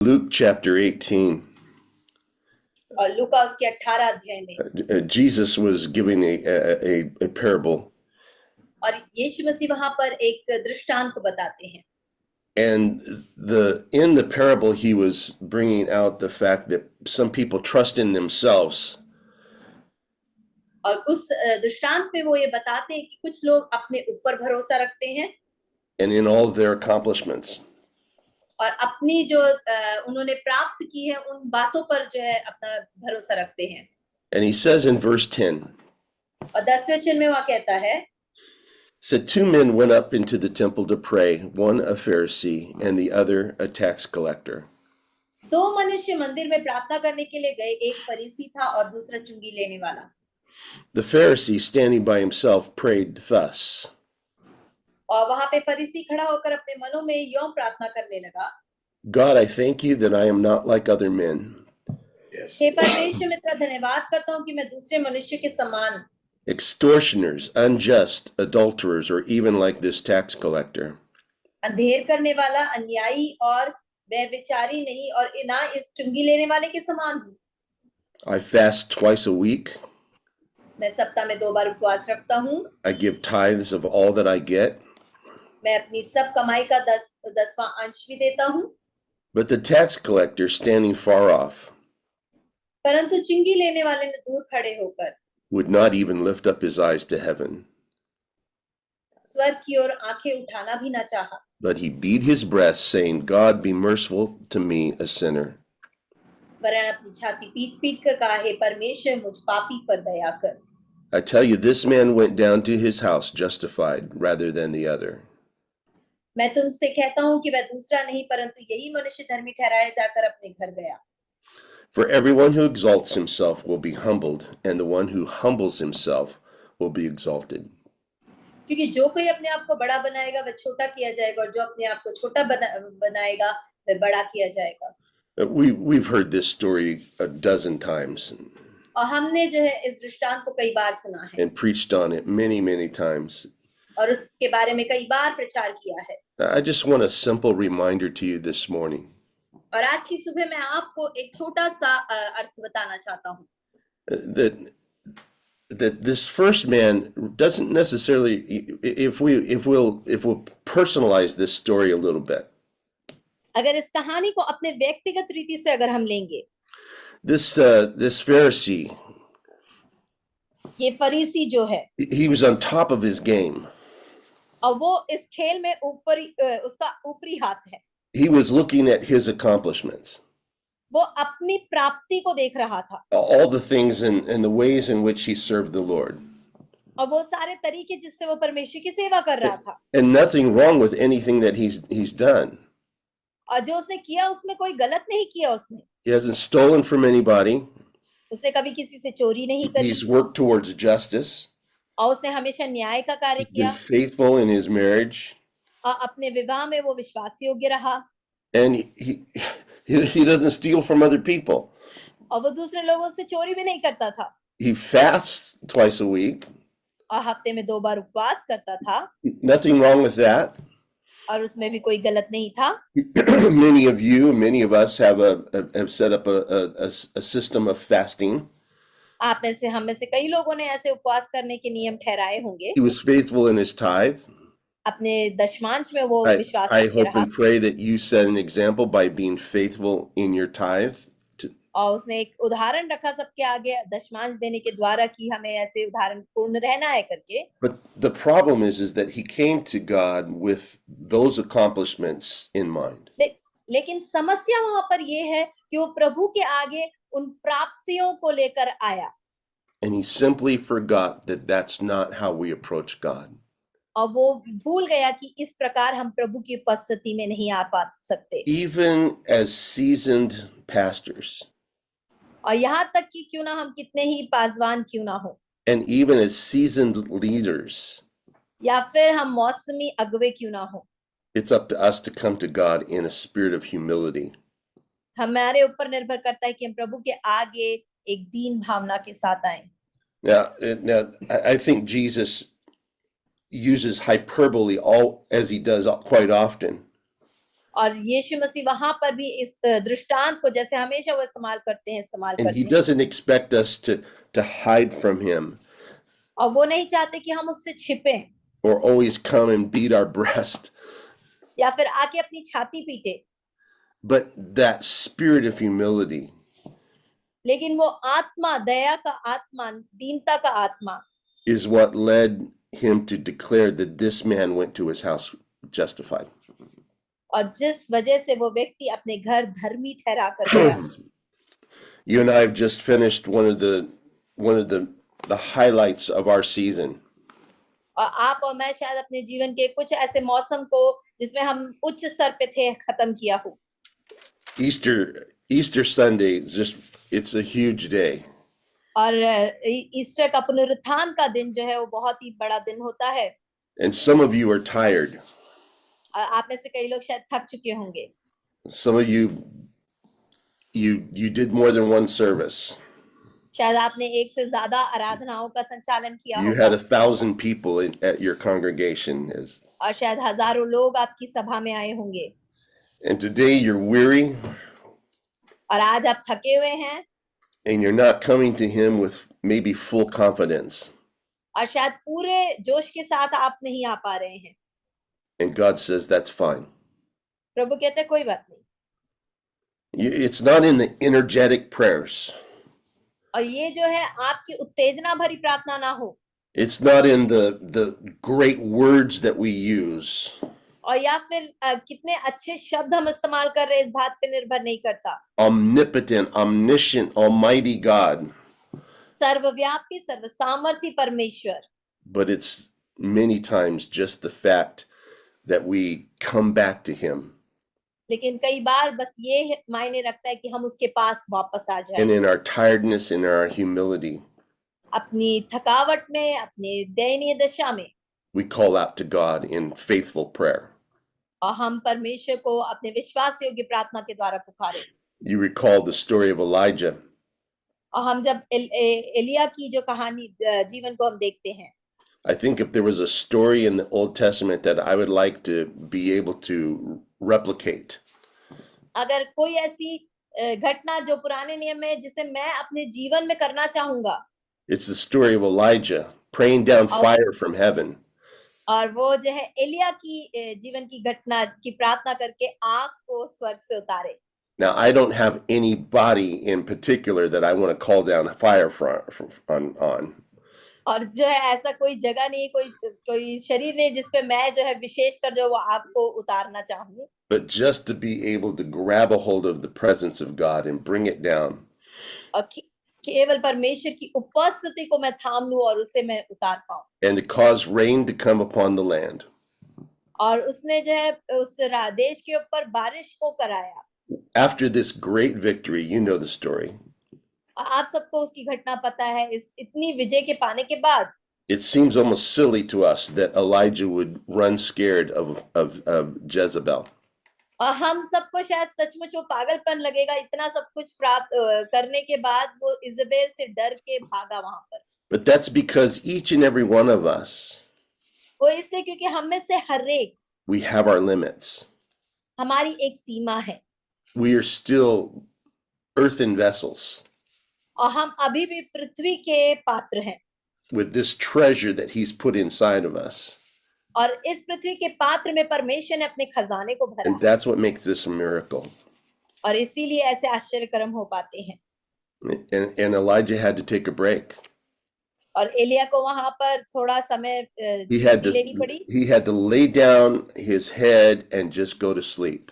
Luke chapter 18, और लूका उसके 18 अध्याय में Jesus was giving a parable, और यीशु मसीह वहां पर एक दृष्टांत को बताते हैं and in the parable he was bringing out the fact that some people trust in themselves, और उस दृष्टांत में वो ये बताते हैं कि कुछ लोग अपने ऊपर भरोसा रखते हैं and in all their accomplishments. और अपनी जो उन्होंने प्राप्त की है उन बातों पर जो है अपना भरोसा रखते हैं। And he says in verse 10, और 10वें वचन में वह कहता है, said 2 men went up into the temple to pray, one a Pharisee and the other a tax collector. दो मनुष्य मंदिर में प्रार्थना करने के लिए गए, एक फरीसी था और दूसरा चुंगी लेने वाला। The Pharisee, standing by himself, prayed thus. और वहां पे फरीसी खड़ा होकर अपने मनों में यूं प्रार्थना करने लगा, God, I thank you that I am not like other men. Yes. हे परमेश्वर मैं तेरा धन्यवाद करता हूं कि मैं दूसरे मनुष्य के समान, Extortioners, unjust, adulterers, or even like this tax collector. अंधेर करने वाला, अन्यायी और व्यभिचारी नहीं और ना इस चुंगी लेने वाले के समान हूं। I fast twice a week. मैं सप्ताह में 2 बार उपवास रखता हूं। I give tithes of all that I get. मैं अपनी सब कमाई का 10वां अंश भी देता हूं। But the tax collector, standing far off, परंतु चुंगी लेने वाले ने दूर खड़े होकर would not even lift up his eyes to heaven, स्वर्ग की ओर आंखें उठाना भी ना चाहा, but he beat his breast, saying, God, be merciful to me, a sinner. वरन अपनी छाती पीट-पीट कर कहा, हे परमेश्वर मुझ पापी पर दया कर। I tell you, this man went down to his house justified rather than the other. मैं तुमसे कहता हूं कि वह दूसरा नहीं परंतु यही मनुष्य धर्मी ठहराया जाकर अपने घर गया। For everyone who exalts himself will be humbled, and the one who humbles himself will be exalted. क्योंकि जो कोई अपने आप को बड़ा बनाएगा वह छोटा किया जाएगा और जो अपने आप को छोटा बनाएगा वह बड़ा किया जाएगा। We've heard this story a dozen times और हमने जो है इस दृष्टांत को कई बार सुना है and preached on it many times. और उसके बारे में कई बार प्रचार किया है। I just want a simple reminder to you this morning. और आज की सुबह मैं आपको एक छोटा सा अर्थ बताना चाहता हूँ That this first man doesn't necessarily, if we'll personalize this story a little bit. अगर इस कहानी को अपने व्यक्तिगत रीति से अगर हम लेंगे, this Pharisee, ये फरीसी जो है, he was on top of his game. और वो इस खेल में उसका ऊपरी हाथ है। He was looking at his accomplishments. वो अपनी प्राप्ति को देख रहा था। All the things and the ways in which he served the Lord. और वो सारे तरीके जिससे वो परमेश्वर की सेवा कर रहा था। And nothing wrong with anything that he's done. और जो उसने किया उसमें कोई गलत नहीं किया उसने। He hasn't stolen from anybody. उसने कभी किसी से चोरी नहीं करी। He's worked towards justice. और उसने हमेशा न्याय का कार्य किया। Been faithful in his marriage. और अपने विवाह में वो विश्वास योग्य रहा। And he doesn't steal from other people. और वो दूसरे लोगों से चोरी भी नहीं करता था। He fasts twice a week. और हफ्ते में 2 बार उपवास करता था। Nothing wrong with that. और उसमें भी कोई गलत नहीं था। Many of us have set up a system of fasting. आप में से हम में से कई लोगों ने ऐसे उपवास करने के नियम ठहराए होंगे। He was faithful in his tithe. अपने दशमांश में वो विश्वास I योग्य hope रहा। and pray that you set an example by being faithful in your tithe. और उसने एक उदाहरण रखा सबके आगे दशमांश देने के द्वारा कि हमें ऐसे उदाहरण पूर्ण रहना है करके। But the problem is that he came to God with those accomplishments in mind. लेकिन समस्या वहां पर ये है कि वो प्रभु के आगे उन प्राप्तियों को लेकर आया। And he simply forgot that that's not how we approach God. और वो भूल गया कि इस प्रकार हम प्रभु की उपस्थिति में नहीं आ पा सकते। Even as seasoned pastors. और यहाँ तक कि क्यों ना हम कितने ही पासवान क्यों ना हो। And even as seasoned leaders. या फिर हम मौसमी अगुवे क्यों ना हो। It's up to us to come to God in a spirit of humility. हमारे ऊपर निर्भर करता है कि हम प्रभु के आगे एक दीन भावना के साथ आएं। Now, I think Jesus uses hyperbole as he does quite often. और यीशु मसीह वहां पर भी इस दृष्टांत को जैसे हमेशा वो इस्तेमाल And he करते हैं doesn't expect us to hide from him और वो नहीं चाहते कि हम उससे छिपें or always come and beat our breast. या फिर आके अपनी छाती पीटे, But that spirit of humility लेकिन वो आत्मा, दया का आत्मा, दीनता का आत्मा is what led him to declare that this man went to his house justified. और जिस वजह से वो व्यक्ति अपने घर धर्मी ठहरा कर गया। You and I have just finished one of the highlights of our season. और आप और मैं शायद अपने जीवन के कुछ ऐसे मौसम को जिसमें हम उच्च स्तर पे थे खत्म किया हो। Easter Sunday is it's a huge day. और ईस्टर का पुनरुत्थान का दिन जो है वो बहुत ही बड़ा दिन होता है। And some of you are tired. आप में से कई लोग शायद थक चुके होंगे। Some of you did more than one service. शायद आपने एक से ज्यादा आराधनाओं का संचालन किया You होगा had 1,000 people at your congregation. और शायद हजारों लोग आपकी सभा में आए होंगे And today you're weary और आज आप थके हुए हैं and you're not coming to him with maybe full confidence. और शायद पूरे जोश के साथ आप नहीं आ पा रहे हैं। And God says that's fine. प्रभु कहते हैं कोई बात नहीं। It's not in the energetic prayers. और ये जो है आपकी उत्तेजना भरी प्रार्थना ना हो, It's not in the great words that we use. और या फिर कितने अच्छे शब्द हम इस्तेमाल कर रहे हैं इस बात पे निर्भर नहीं करता। Omnipotent, omniscient, almighty God. सर्वव्यापी, सर्वसामर्थी परमेश्वर। But it's many times just the fact that we come back to him. लेकिन कई बार बस ये मायने रखता है कि हम उसके पास वापस आ जाएं। And in our tiredness, in our humility, अपनी थकावट में, अपनी दयनीय दशा में we call out to God in faithful prayer. और हम परमेश्वर को अपने विश्वास योग्य प्रार्थना के द्वारा पुकारें। You recall the story of Elijah. और हम जब एलिया की जो कहानी जीवन को हम देखते हैं, I think if there was a story in the Old Testament that I would like to be able to replicate, अगर कोई ऐसी घटना जो पुराने नियम में है जिसे मैं अपने जीवन में करना चाहूंगा, it's the story of Elijah praying down fire from heaven. और वो जो है एलिया की जीवन की घटना की प्रार्थना करके आग को स्वर्ग से उतारे। Now, I don't have anybody in particular that I want to call down fire on. और जो है ऐसा कोई जगह नहीं, कोई शरीर नहीं जिसपे मैं जो है विशेष कर जो वो आग को उतारना चाहूँ। But just to be able to grab a hold of the presence of God and bring it down. और केवल परमेश्वर की उपस्थिति को मैं थाम लूं और उसे मैं उतार पाऊं। And to cause rain to come upon the land. और उसने जो है उस देश के ऊपर बारिश को कराया। After this great victory, you know the story. आप सबको उसकी घटना पता है। इस इतनी विजय के पाने के बाद It seems almost silly to us that Elijah would run scared of Jezebel. और हम सबको शायद सचमुच वो पागलपन लगेगा, इतना सब कुछ प्राप्त करने के बाद वो इज़बेल से डर के भागा वहां पर। But that's because each and every one of us, वो इसलिए क्योंकि हम में से हर एक, we have our limits. हमारी एक सीमा है। We are still earthen vessels और हम अभी भी पृथ्वी के पात्र हैं with this treasure that he's put inside of us. और इस पृथ्वी के पात्र में परमेश्वर ने अपने खजाने को भरा And that's what makes this a miracle. और इसीलिए ऐसे आश्चर्यकर्म हो पाते हैं। And Elijah had to take a break. और एलिया को वहां पर थोड़ा समय लेनी पड़ी। He had to lay down his head and just go to sleep.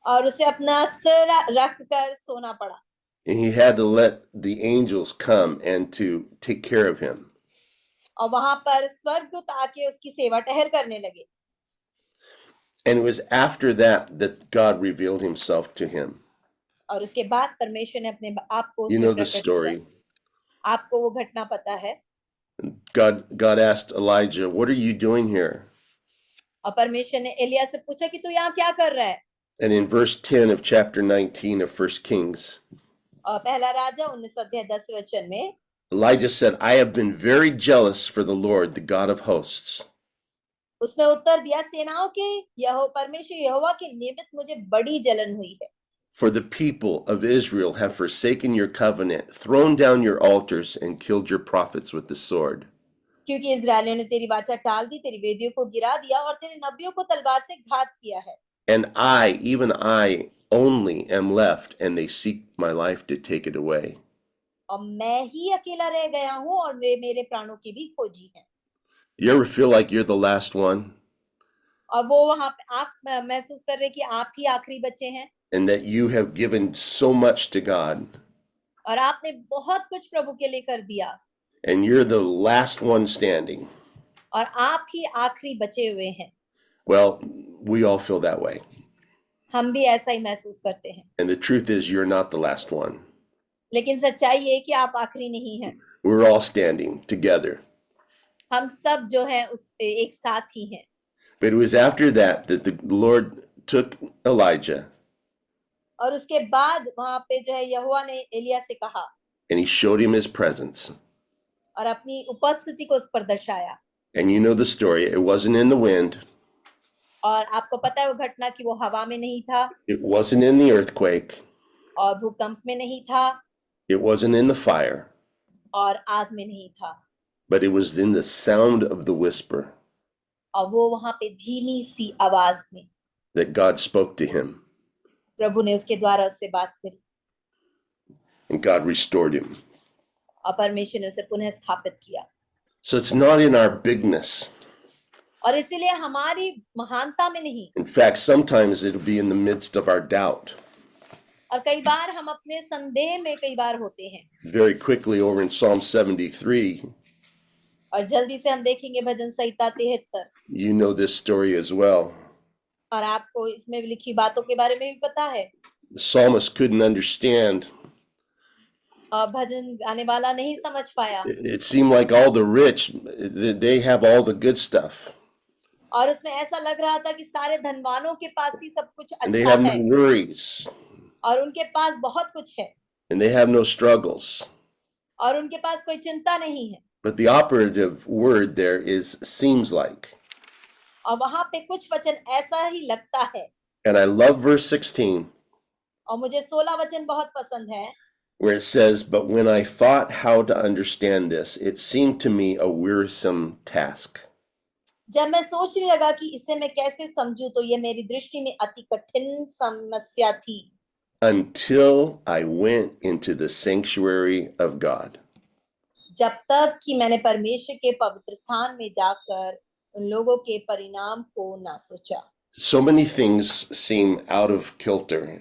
और उसे अपना सिर रख कर सोना पड़ा। And he had to let the angels come and to take care of him. और वहां पर स्वर्गदूत आके उसकी सेवा टहल करने लगे। And it was after that that God revealed himself to him. और उसके बाद परमेश्वर ने अपने आप को You know the story. आपको वो घटना पता है। God asked Elijah, "What are you doing here?" और परमेश्वर ने एलिया से पूछा कि तू यहाँ क्या कर रहा है? And in verse 10 of chapter 19 of 1 Kings, और पहला राजा 19 अध्याय 10 वचन में Elijah said, "I have been very jealous for the Lord, the God of hosts." उसने उत्तर दिया, सेनाओं के परमेश्वर यहोवा के निमित्त मुझे बड़ी जलन हुई है। For the people of Israel have forsaken your covenant, thrown down your altars, and killed your prophets with the sword. क्योंकि इस्राएलियों ने तेरी वाचा टाल दी, तेरी वेदियों को गिरा दिया और तेरे नबियों को तलवार से घात किया है। And I, even I, only am left, and they seek my life to take it away. और मैं ही अकेला रह गया हूँ और वे मेरे प्राणों की भी खोजी हैं। You ever feel like you're the last one? और वो वहां पे आप महसूस कर रहे कि आप ही आखिरी बचे हैं And that you have given so much to God, और आपने बहुत कुछ प्रभु के लिए कर दिया and you're the last one standing. और आप ही आखिरी बचे हुए हैं। Well, we all feel that way. हम भी ऐसा ही महसूस करते हैं, And the truth is, you're not the last one. लेकिन सच्चाई ये है कि आप आखिरी नहीं हैं। We're all standing together. हम सब जो हैं उस एक साथ ही हैं। But it was after that that the Lord took Elijah और उसके बाद वहां पे जो है यहोवा ने एलिया से कहा and he showed him his presence. और अपनी उपस्थिति को उस पर दर्शाया। And you know the story. It wasn't in the wind. और आपको पता है वो घटना कि वो हवा में नहीं था It wasn't in the earthquake. और भूकंप में नहीं था It wasn't in the fire. और आग में नहीं था, But it was in the sound of the whisper और वो वहां पे धीमी सी आवाज में that God spoke to him. प्रभु ने उसके द्वारा उससे बात करी And God restored him. और परमेश्वर ने उसे पुनः स्थापित किया। So it's not in our bigness. और इसीलिए हमारी महानता में नहीं, In fact, sometimes it'll be in the midst of our doubt. और कई बार हम अपने संदेह में कई बार होते हैं। Very quickly over in Psalm 73, और जल्दी से हम देखेंगे भजन संहिता 73, you know this story as well. और आपको इसमें लिखी बातों के बारे में भी पता है। The psalmist couldn't understand. भजन गाने वाला नहीं समझ पाया It seemed like all the rich, they have all the good stuff. और उसमें ऐसा लग रहा था कि सारे धनवानों के पास ही सब कुछ And they अच्छा have no है worries. और उनके पास बहुत कुछ है And they have no struggles. और उनके पास कोई चिंता नहीं है। But the operative word there is seems like. और वहां पे कुछ वचन ऐसा ही लगता है। And I love verse 16, और मुझे 16 वचन बहुत पसंद है, where it says, "But when I thought how to understand this, it seemed to me a wearisome task." जब मैं सोचने लगा कि इसे मैं कैसे समझूं तो ये मेरी दृष्टि में अति कठिन समस्या थी, Until I went into the sanctuary of God. जब तक कि मैंने परमेश्वर के पवित्र स्थान में जाकर उन लोगों के परिणाम को ना सोचा। So many things seem out of kilter,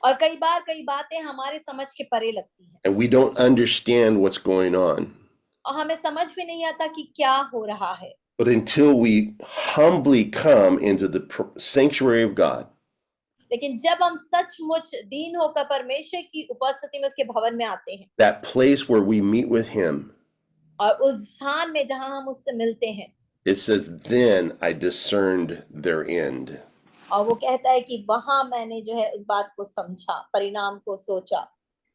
और कई बार कई बातें हमारे समझ के परे लगती हैं and we don't understand what's going on. और हमें समझ में नहीं आता कि क्या हो रहा है। But until we humbly come into the sanctuary of God, लेकिन जब हम सचमुच दीन होकर परमेश्वर की उपस्थिति में उसके भवन में आते हैं that place where we meet with Him, और उस स्थान में जहां हम उससे मिलते हैं, it says, "Then I discerned their end." और वो कहता है कि वहां मैंने जो है इस बात को समझा, परिणाम को सोचा।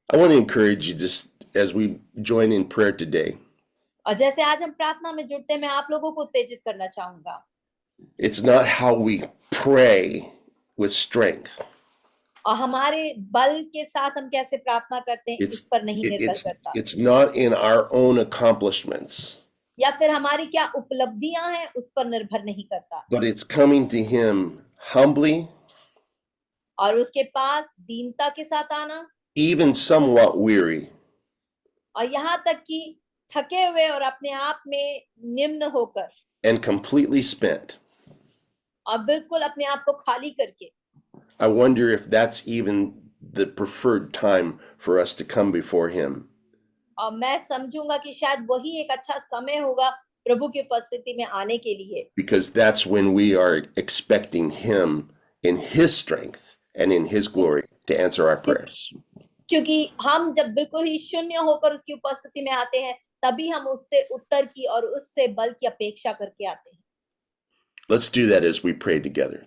I want to encourage you just as we join in prayer today. और जैसे आज हम प्रार्थना में जुड़ते हैं, मैं आप लोगों को उत्तेजित करना चाहूंगा। It's not how we pray with strength. और हमारे बल के साथ हम कैसे प्रार्थना करते हैं इस पर नहीं निर्भर करता, It's not in our own accomplishments, या फिर हमारी क्या उपलब्धियां हैं उस पर निर्भर नहीं करता, but it's coming to Him humbly, और उसके पास दीनता के साथ आना, even somewhat weary, और यहाँ तक कि थके हुए और अपने आप में निम्न होकर and completely spent. और बिल्कुल अपने आप को खाली करके। I wonder if that's even the preferred time for us to come before Him. और मैं समझूंगा कि शायद वही एक अच्छा समय होगा प्रभु की उपस्थिति में आने के लिए, Because that's when we are expecting Him in His strength and in His glory to answer our prayers. क्योंकि हम जब बिल्कुल ही शून्य होकर उसकी उपस्थिति में आते हैं तभी हम उससे उत्तर की और उससे बल की अपेक्षा करके आते हैं। Let's do that as we pray together.